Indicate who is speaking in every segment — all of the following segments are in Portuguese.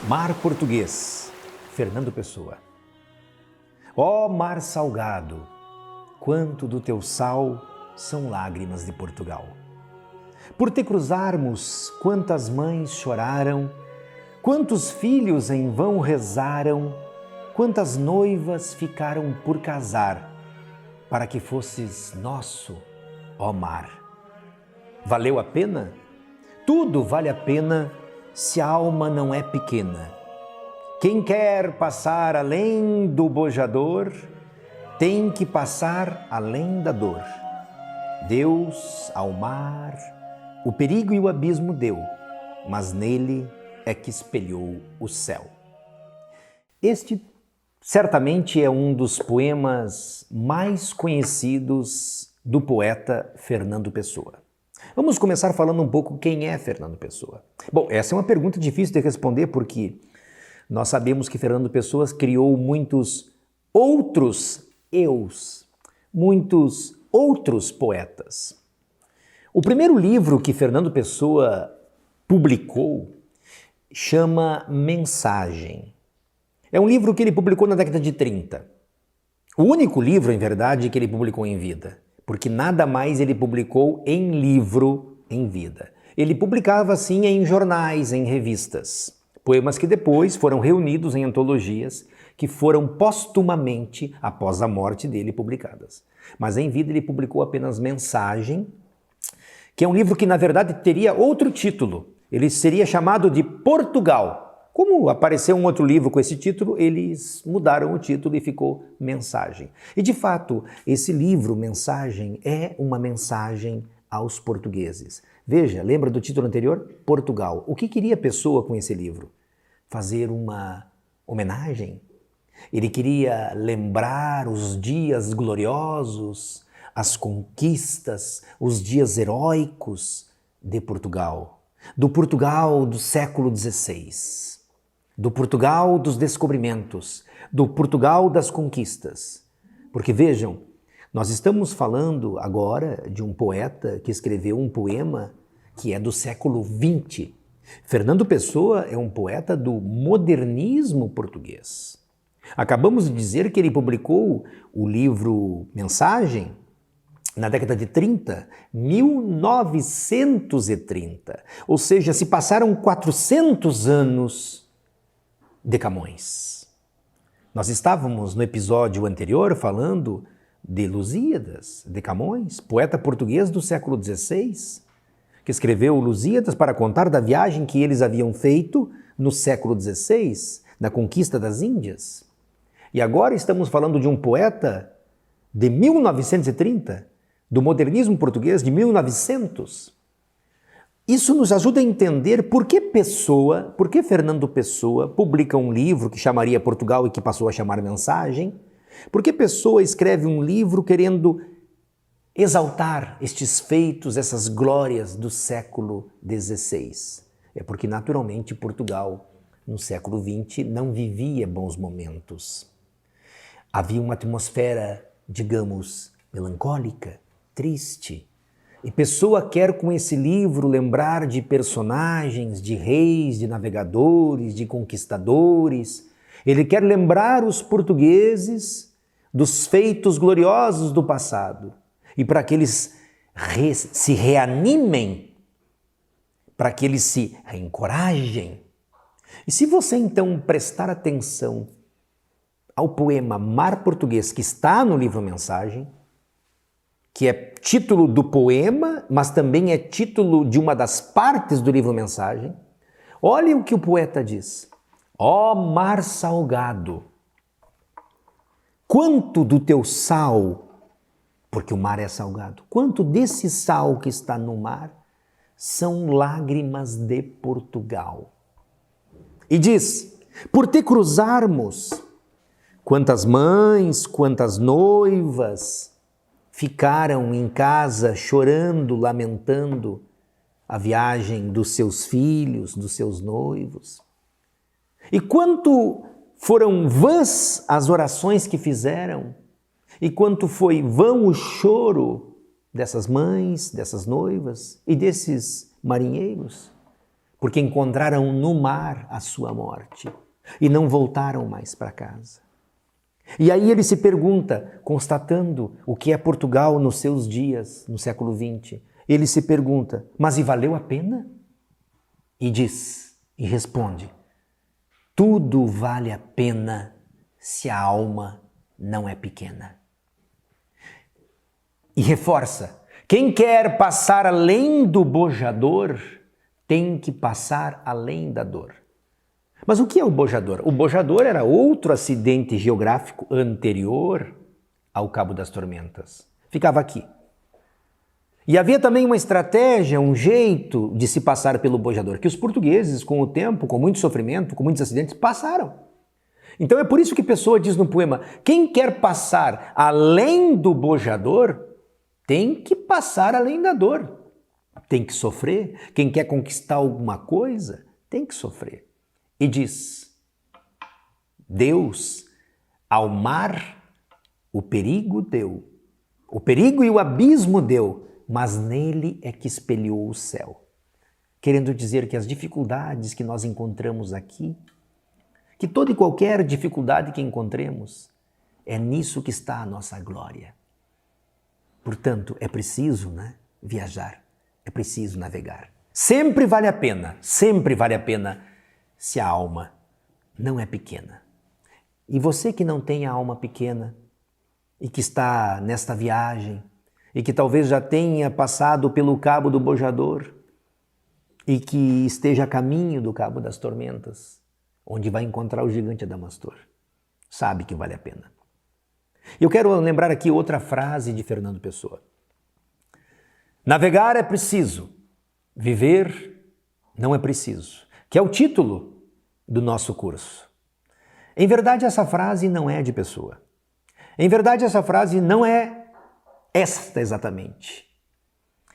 Speaker 1: Mar Português, Fernando Pessoa. Ó mar salgado, quanto do teu sal são lágrimas de Portugal. Por te cruzarmos, quantas mães choraram, quantos filhos em vão rezaram, quantas noivas ficaram por casar, para que fosses nosso, ó mar. Valeu a pena? Tudo vale a pena se a alma não é pequena. Quem quer passar além do bojador, tem que passar além da dor. Deus ao mar o perigo e o abismo deu, mas nele é que espelhou o céu. Este certamente é um dos poemas mais conhecidos do poeta Fernando Pessoa. Vamos começar falando um pouco quem é Fernando Pessoa. Bom, essa é uma pergunta difícil de responder porque nós sabemos que Fernando Pessoa criou muitos outros eus, muitos outros poetas. O primeiro livro que Fernando Pessoa publicou chama Mensagem. É um livro que ele publicou na década de 30. O único livro, em verdade, que ele publicou em vida, porque nada mais ele publicou em livro em vida. Ele publicava, sim, em jornais, em revistas. Poemas que depois foram reunidos em antologias que foram postumamente, após a morte dele, publicadas. Mas em vida ele publicou apenas Mensagem, que é um livro que, na verdade, teria outro título. Ele seria chamado de Portugal. Como apareceu um outro livro com esse título, eles mudaram o título e ficou Mensagem. E, de fato, esse livro, Mensagem, é uma mensagem aos portugueses. Veja, lembra do título anterior? Portugal. O que queria Pessoa com esse livro? Fazer uma homenagem? Ele queria lembrar os dias gloriosos, as conquistas, os dias heróicos de Portugal. Do Portugal do século XVI. Do Portugal dos descobrimentos, do Portugal das conquistas. Porque vejam, nós estamos falando agora de um poeta que escreveu um poema que é do século XX. Fernando Pessoa é um poeta do modernismo português. Acabamos de dizer que ele publicou o livro Mensagem na década de 30, 1930. Ou seja, se passaram 400 anos de Camões. Nós estávamos no episódio anterior falando de Lusíadas, de Camões, poeta português do século XVI, que escreveu Lusíadas para contar da viagem que eles haviam feito no século XVI, na conquista das Índias. E agora estamos falando de um poeta de 1930, do modernismo português de 1900. Isso nos ajuda a entender por que Fernando Pessoa publica um livro que chamaria Portugal e que passou a chamar Mensagem. Por que Pessoa escreve um livro querendo exaltar estes feitos, essas glórias do século XVI. É porque, naturalmente, Portugal, no século XX, não vivia bons momentos. Havia uma atmosfera, digamos, melancólica, triste. E Pessoa quer, com esse livro, lembrar de personagens, de reis, de navegadores, de conquistadores. Ele quer lembrar os portugueses dos feitos gloriosos do passado. E para que eles se reanimem, para que eles se reencorajem. E se você, então, prestar atenção ao poema Mar Português, que está no livro Mensagem, que é título do poema, mas também é título de uma das partes do livro Mensagem. Olhe o que o poeta diz. Ó mar salgado, quanto do teu sal, porque o mar é salgado, quanto desse sal que está no mar são lágrimas de Portugal. E diz, por te cruzarmos, quantas mães, quantas noivas ficaram em casa chorando, lamentando a viagem dos seus filhos, dos seus noivos. E quanto foram vãs as orações que fizeram, e quanto foi vão o choro dessas mães, dessas noivas e desses marinheiros, porque encontraram no mar a sua morte e não voltaram mais para casa. E aí ele se pergunta, constatando o que é Portugal nos seus dias, no século XX, ele se pergunta, mas e valeu a pena? E diz, e responde, tudo vale a pena se a alma não é pequena. E reforça, quem quer passar além do bojador, tem que passar além da dor. Mas o que é o bojador? O bojador era outro acidente geográfico anterior ao Cabo das Tormentas. Ficava aqui. E havia também uma estratégia, um jeito de se passar pelo bojador, que os portugueses, com o tempo, com muito sofrimento, com muitos acidentes, passaram. Então é por isso que Pessoa diz no poema, quem quer passar além do bojador, tem que passar além da dor. Tem que sofrer. Quem quer conquistar alguma coisa, tem que sofrer. E diz, Deus, ao mar, o perigo deu. O perigo e o abismo deu, mas nele é que espelhou o céu. Querendo dizer que as dificuldades que nós encontramos aqui, que toda e qualquer dificuldade que encontremos, é nisso que está a nossa glória. Portanto, é preciso, viajar, é preciso navegar. Sempre vale a pena se a alma não é pequena. E você que não tem a alma pequena e que está nesta viagem e que talvez já tenha passado pelo Cabo do Bojador e que esteja a caminho do Cabo das Tormentas, onde vai encontrar o gigante Adamastor, sabe que vale a pena. Eu quero lembrar aqui outra frase de Fernando Pessoa. Navegar é preciso, viver não é preciso, que é o título do nosso curso. Em verdade, essa frase não é de Pessoa. Em verdade, essa frase não é esta exatamente.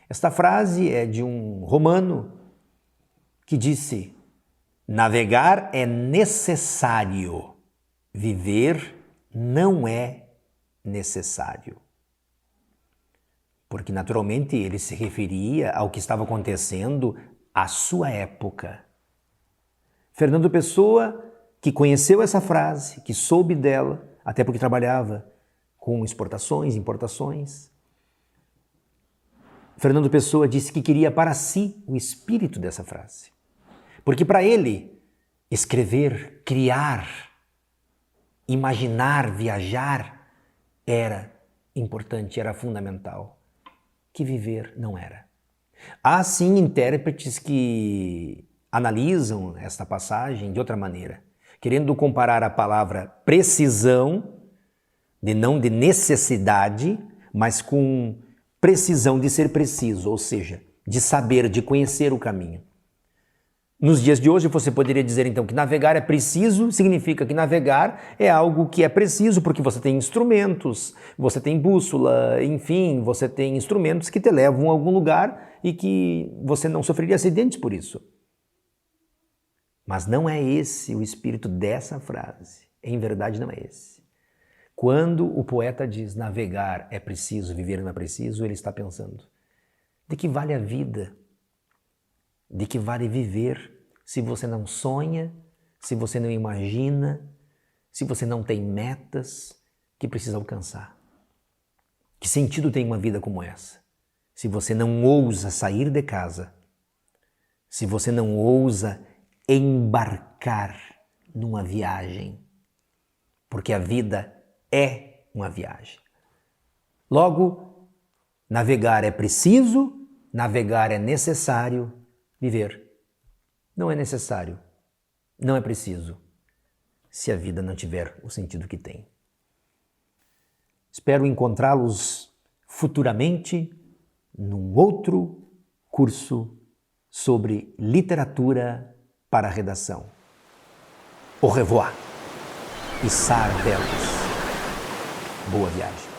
Speaker 1: Esta frase é de um romano que disse: navegar é necessário, viver não é necessário. Porque naturalmente ele se referia ao que estava acontecendo à sua época. Fernando Pessoa, que conheceu essa frase, que soube dela, até porque trabalhava com exportações, importações. Fernando Pessoa disse que queria para si o espírito dessa frase. Porque para ele, escrever, criar, imaginar, viajar, era importante, era fundamental, que viver não era. Há sim intérpretes que analisam esta passagem de outra maneira, querendo comparar a palavra precisão, não de necessidade, mas com precisão de ser preciso, ou seja, de saber, de conhecer o caminho. Nos dias de hoje você poderia dizer então que navegar é preciso, significa que navegar é algo que é preciso porque você tem instrumentos, você tem bússola, enfim, você tem instrumentos que te levam a algum lugar e que você não sofreria acidentes por isso. Mas não é esse o espírito dessa frase, em verdade não é esse. Quando o poeta diz navegar é preciso, viver não é preciso, ele está pensando de que vale a vida, de que vale viver se você não sonha, se você não imagina, se você não tem metas que precisa alcançar. Que sentido tem uma vida como essa? Se você não ousa sair de casa, se você não ousa embarcar numa viagem, porque a vida é uma viagem. Logo, navegar é preciso, navegar é necessário, viver não é necessário, não é preciso, se a vida não tiver o sentido que tem. Espero encontrá-los futuramente num outro curso sobre literatura para a redação. Au revoir e sarvelas. Boa viagem.